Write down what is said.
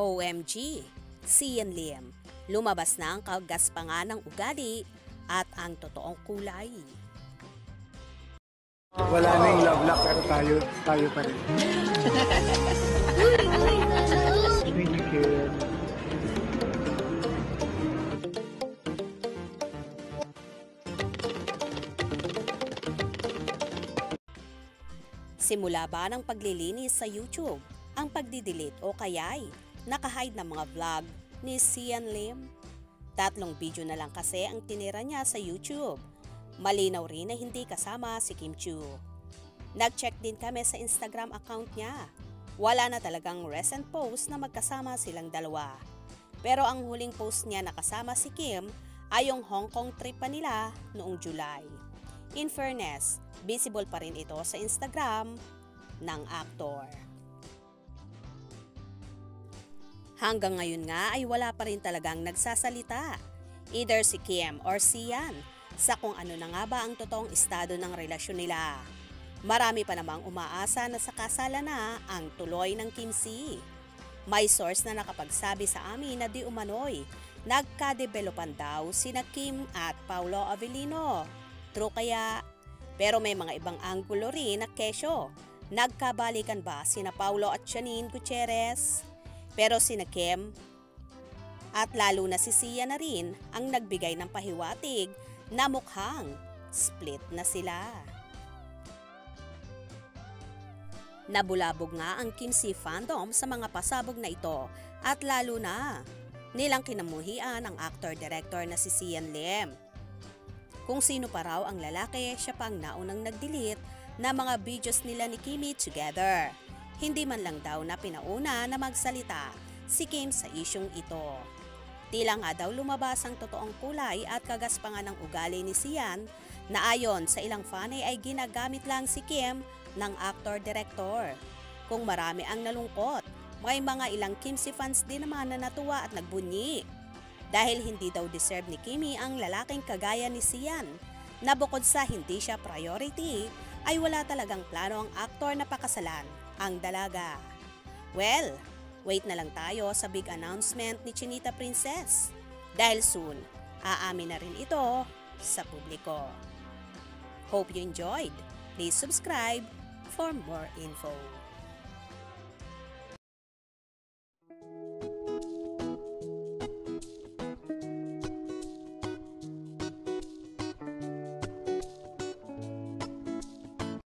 OMG, Sian Lim, lumabas na ang kagaspangan ng ugali at ang totoong kulay. Wala na yung love lock pero tayo pa rin. Thank you. Simula ba ng paglilinis sa YouTube ang pagdidelete o kaya'y nakahide ng mga vlog ni Sian Lim? 3 video na lang kasi ang tinira niya sa YouTube. Malinaw rin na hindi kasama si Kim Chiu. Nag-check din kami sa Instagram account niya. Wala na talagang recent post na magkasama silang dalawa. Pero ang huling post niya na kasama si Kim ay yung Hong Kong trip pa nila noong July. In fairness, visible pa rin ito sa Instagram ng aktor. Hanggang ngayon nga ay wala pa rin talagang nagsasalita, either si Kim or Sian, sa kung ano na nga ba ang totoong estado ng relasyon nila. Marami pa namang umaasa na sa kasalan na ang tuloy ng Kim Si. May source na nakapagsabi sa amin na di umano'y nagka-developan daw sina Kim at Paolo Avellino. True kaya? Pero may mga ibang anggulo rin na kesyo. Nagkabalikan ba sina Paolo at Janine Gutierrez? Pero sina Kim at lalo na si Sian na rin ang nagbigay ng pahiwatig na mukhang split na sila. Nabulabog nga ang Kim Si fandom sa mga pasabog na ito at lalo na nilang kinamuhian ang actor-director na si Sian Lim. Kung sino pa raw ang lalaki, siya pang naunang nag-delete na mga videos nila ni Kimi together. Hindi man lang daw na pinauna na magsalita si Kim sa isyong ito. Tila nga daw lumabas ang totoong kulay at kagaspangan ng ugali ni Sian na ayon sa ilang fan ay ginagamit lang si Kim ng actor-director. Kung marami ang nalungkot, may mga ilang Kim Si fans din naman na natuwa at nagbunyi. Dahil hindi daw deserve ni Kimi ang lalaking kagaya ni Sian, na bukod sa hindi siya priority, ay wala talagang plano ang aktor na pakasalan ang dalaga. Well, wait na lang tayo sa big announcement ni Chinita Princess. Dahil soon, aamin na rin ito sa publiko. Hope you enjoyed. Please subscribe for more info.